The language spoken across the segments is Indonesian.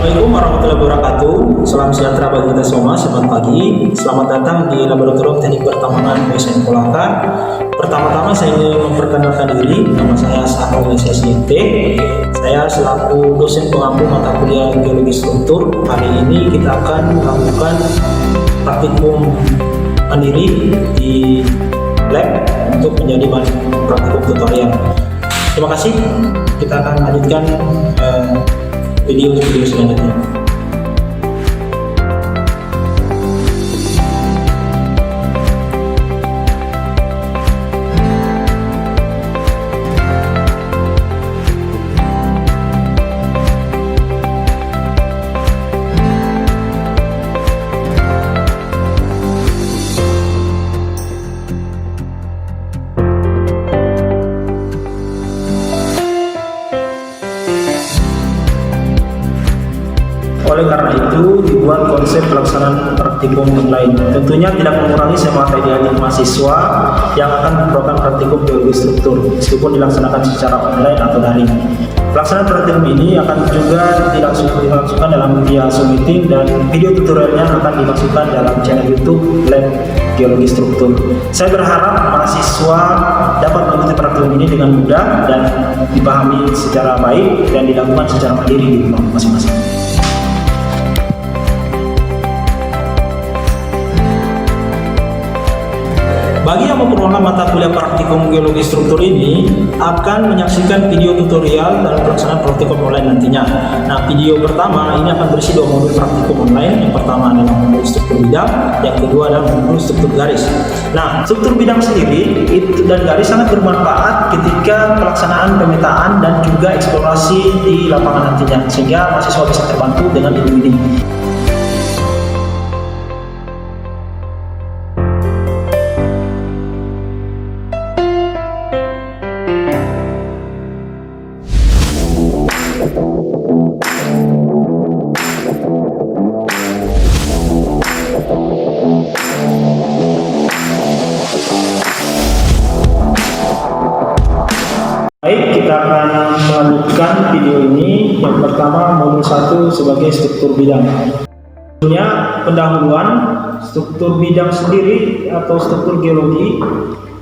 Assalamualaikum warahmatullahi wabarakatuh. Salam sejahtera bagi kita semua. Selamat pagi. Selamat datang di Laboratorium Teknik Pertambangan PSN Kolaka. Pertama-tama saya ingin memperkenalkan diri. Nama saya Sahrul SSIT. Saya selaku dosen pengampu mata kuliah Geologi Struktur. Hari ini kita akan melakukan praktikum mandiri di lab untuk menjadi praktikum tutorial. Terima kasih. Kita akan lanjutkan video selanjutnya. Oleh karena itu, dibuat konsep pelaksanaan praktikum online. Tentunya tidak mengurangi semangat ideal mahasiswa yang akan melakukan praktikum geologi struktur, meskipun dilaksanakan secara online atau daring. Pelaksanaan praktikum ini akan juga dilangsungkan dalam via Zoom meeting, dan video tutorialnya akan dimasukkan dalam channel YouTube Lab Geologi Struktur. Saya berharap mahasiswa dapat mengikuti praktikum ini dengan mudah dan dipahami secara baik dan dilakukan secara mandiri di rumah masing-masing. Bagi yang memperoleh mata kuliah praktikum geologi struktur ini akan menyaksikan video tutorial dalam pelaksanaan praktikum online nantinya. Nah, video pertama ini akan berisi 2 modul praktikum online. Yang pertama adalah modul struktur bidang, yang kedua adalah modul struktur garis. Nah, struktur bidang sendiri itu dan garis sangat bermanfaat ketika pelaksanaan pemetaan dan juga eksplorasi di lapangan nantinya, sehingga mahasiswa bisa terbantu dengan ilmu ini. Baik, kita akan melanjutkan video ini. Yang pertama, modul 1 sebagai struktur bidang. Sebelumnya, pendahuluan struktur bidang sendiri atau struktur geologi,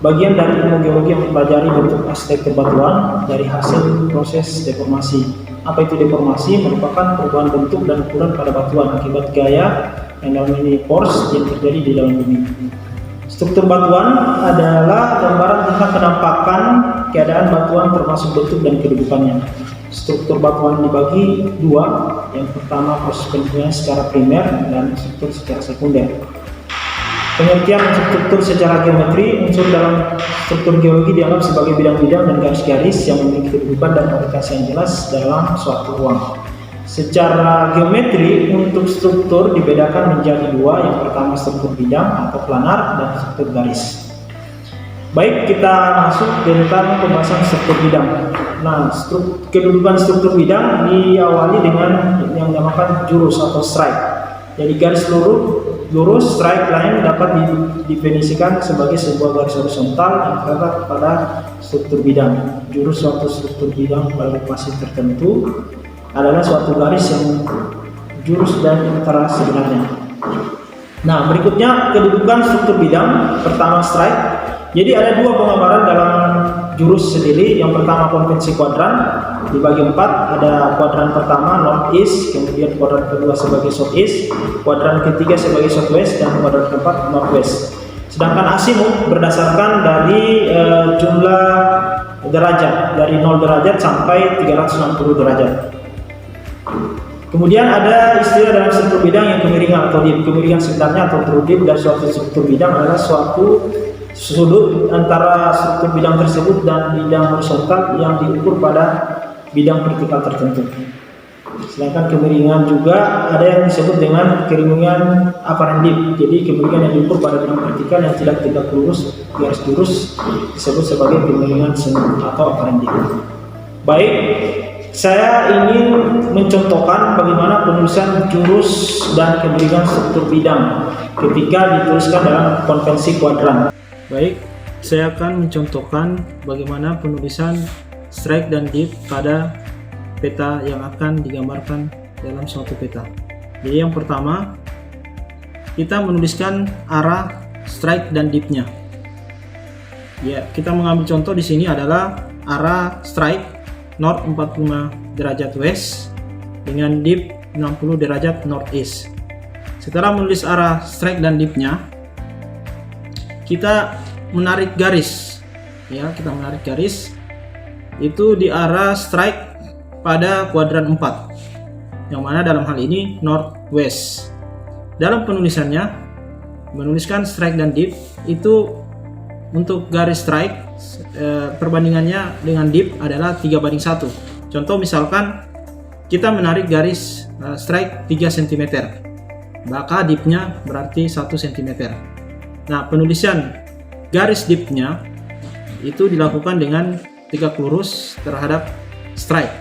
bagian dari ilmu geologi yang mempelajari bentuk arsitektur batuan dari hasil proses deformasi. Apa itu deformasi? Merupakan perubahan bentuk dan ukuran pada batuan akibat gaya yang dalam ini pores yang terjadi di dalam bumi. Struktur batuan adalah gambaran tentang penampakan keadaan batuan termasuk bentuk dan kedudukannya. Struktur batuan dibagi 2. Yang pertama proses bentuknya secara primer dan struktur secara sekunder. Pengertian struktur secara geometri, unsur dalam struktur geologi dianggap sebagai bidang-bidang dan garis-garis yang memiliki kedudukan dan orientasi yang jelas dalam suatu ruang. Secara geometri, untuk struktur dibedakan menjadi 2. Yang pertama struktur bidang atau planar dan struktur garis. Baik, kita masuk tentang pembahasan struktur bidang. Nah, kedudukan struktur bidang diawali dengan yang dinamakan jurus atau strike. Jadi garis lurus strike line dapat didefinisikan sebagai sebuah garis horizontal yang terletak pada struktur bidang. Jurus suatu struktur bidang pada lokasi tertentu adalah suatu garis yang jurus dan utara sebenarnya. Nah, berikutnya kedudukan struktur bidang. Pertama strike. Jadi ada 2 penggambaran dalam jurus sendiri. Yang pertama konvensi kuadran. Dibagi 4, ada kuadran pertama north east, kemudian kuadran kedua sebagai south east, kuadran ketiga sebagai south west, dan kuadran keempat north west. Sedangkan asimut berdasarkan dari jumlah derajat, dari 0 derajat sampai 360 derajat. Kemudian ada istilah dalam struktur bidang yang kemiringan atau dip. Kemiringan sebenarnya atau true dip dari suatu struktur bidang adalah suatu sudut antara struktur bidang tersebut dan bidang horizontal yang diukur pada bidang vertikal tertentu. Sedangkan kemiringan juga ada yang disebut dengan kemiringan apparent dip. Jadi kemiringan yang diukur pada bidang vertikal yang tidak tegak lurus, garis lurus disebut sebagai kemiringan semu atau apparent dip. Baik, saya ingin mencontohkan bagaimana penulisan jurus dan kemiringan struktur bidang ketika dituliskan dalam konvensi kuadran. Baik, saya akan mencontohkan bagaimana penulisan strike dan dip pada peta yang akan digambarkan dalam suatu peta. Jadi yang pertama, kita menuliskan arah strike dan dipnya. Ya, kita mengambil contoh di sini adalah arah strike north 45 derajat west dengan dip 60 derajat northeast. Setelah menulis arah strike dan dipnya, kita menarik garis. Ya, kita menarik garis itu di arah strike pada kuadran 4, yang mana dalam hal ini northwest. Dalam penulisannya, menuliskan strike dan dip itu untuk garis strike perbandingannya dengan dip adalah 3:1. Contoh misalkan kita menarik garis strike 3 cm, maka dipnya berarti 1 cm. Nah, penulisan garis dipnya itu dilakukan dengan tegak lurus terhadap strike,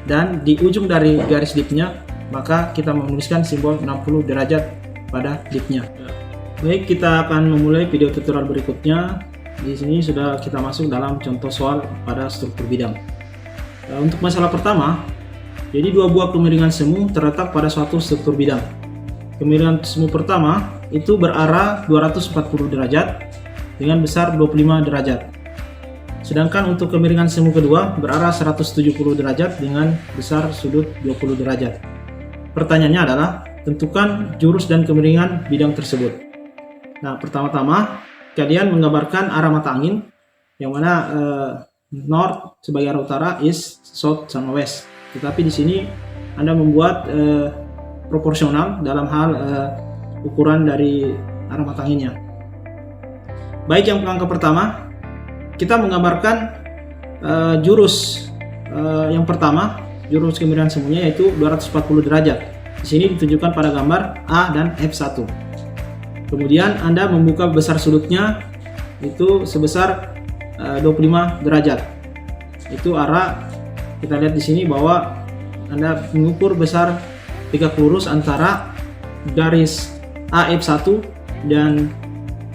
dan di ujung dari garis dipnya maka kita menuliskan simbol 60 derajat pada dipnya. Baik, kita akan memulai video tutorial berikutnya. Di sini sudah kita masuk dalam contoh soal pada struktur bidang. Untuk masalah pertama, jadi dua buah kemiringan semu terletak pada suatu struktur bidang. Kemiringan semu pertama itu berarah 240 derajat dengan besar 25 derajat. Sedangkan untuk kemiringan semu kedua berarah 170 derajat dengan besar sudut 20 derajat. Pertanyaannya adalah, tentukan jurus dan kemiringan bidang tersebut. Nah, pertama-tama kalian menggambarkan arah mata angin, yang mana north sebagai arah utara, east, south, sama west. Tetapi di sini Anda membuat proporsional dalam hal ukuran dari arah mata anginnya. Baik, yang langkah pertama kita menggambarkan jurus yang pertama, jurus kemiringan semuanya yaitu 240 derajat. Di sini ditunjukkan pada gambar A dan F1. Kemudian Anda membuka besar sudutnya itu sebesar 25 derajat. Itu arah, kita lihat di sini bahwa Anda mengukur besar tegak lurus antara garis AF1 dan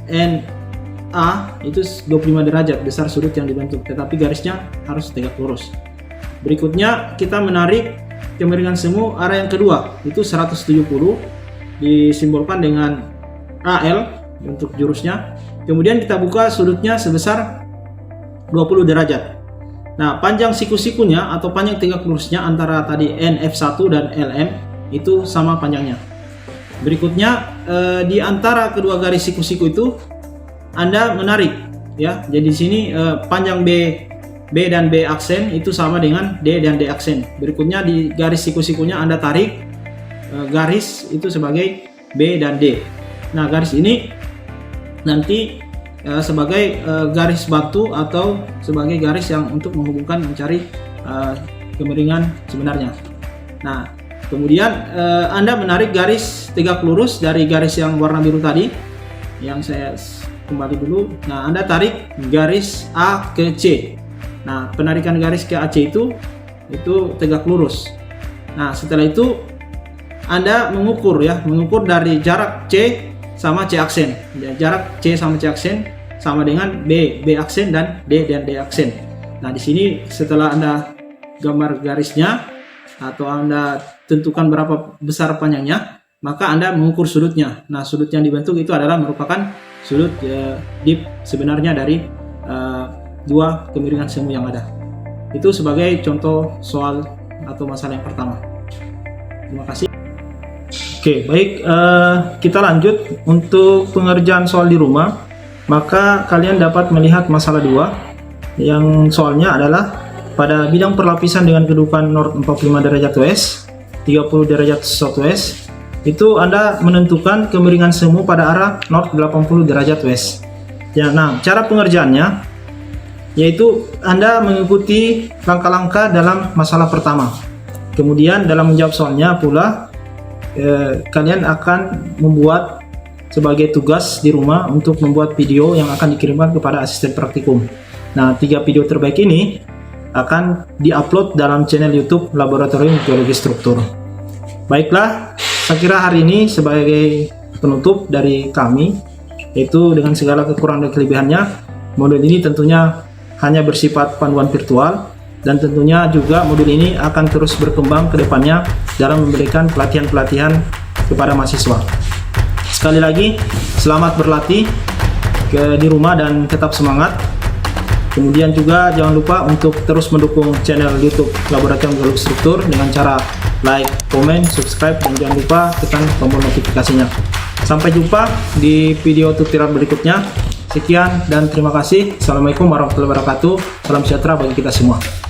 NA itu 25 derajat besar sudut yang dibentuk, tetapi garisnya harus tegak lurus. Berikutnya kita menarik kemiringan semu arah yang kedua itu 170, disimbolkan dengan AL untuk jurusnya. Kemudian kita buka sudutnya sebesar 20 derajat. Nah, panjang siku-sikunya atau panjang tegak lurusnya antara tadi NF1 dan LM itu sama panjangnya. Berikutnya di antara kedua garis siku-siku itu Anda menarik, ya. Jadi di sini panjang B dan B aksen itu sama dengan D dan D aksen. Berikutnya di garis siku-sikunya Anda tarik garis itu sebagai B dan D. Nah, garis ini nanti sebagai garis batu atau sebagai garis yang untuk menghubungkan mencari kemiringan sebenarnya. Nah, kemudian Anda menarik garis tegak lurus dari garis yang warna biru tadi, yang saya kembali dulu. Nah, Anda tarik garis A ke C. Nah, penarikan garis ke AC itu tegak lurus. Nah, setelah itu Anda mengukur, ya, mengukur dari jarak C sama C aksen. Ya, jarak C sama C aksen sama dengan B aksen dan D aksen. Nah, di sini setelah Anda gambar garisnya atau Anda tentukan berapa besar panjangnya, maka Anda mengukur sudutnya. Nah, sudut yang dibentuk itu adalah merupakan sudut dip sebenarnya dari dua kemiringan semu yang ada. Itu sebagai contoh soal atau masalah yang pertama. Terima kasih. Oke, baik, kita lanjut untuk pengerjaan soal di rumah. Maka kalian dapat melihat masalah 2 yang soalnya adalah pada bidang perlapisan dengan kedudukan north 45 derajat west, 30 derajat southwest. Itu Anda menentukan kemiringan semu pada arah north 80 derajat west. Ya, nah, cara pengerjaannya yaitu Anda mengikuti langkah-langkah dalam masalah pertama. Kemudian dalam menjawab soalnya pula kalian akan membuat sebagai tugas di rumah untuk membuat video yang akan dikirimkan kepada asisten praktikum. Nah, 3 video terbaik ini akan diupload dalam channel YouTube Laboratorium Geologi Struktur. Baiklah, saya kira hari ini sebagai penutup dari kami, yaitu dengan segala kekurangan dan kelebihannya, modul ini tentunya hanya bersifat panduan virtual dan tentunya juga modul ini akan terus berkembang ke depannya dalam memberikan pelatihan-pelatihan kepada mahasiswa. Sekali lagi, selamat berlatih di rumah dan tetap semangat. Kemudian juga jangan lupa untuk terus mendukung channel YouTube Laboratorium Geologi Struktur dengan cara like, komen, subscribe, dan jangan lupa tekan tombol notifikasinya. Sampai jumpa di video tutorial berikutnya. Sekian dan terima kasih. Assalamualaikum warahmatullahi wabarakatuh. Salam sejahtera bagi kita semua.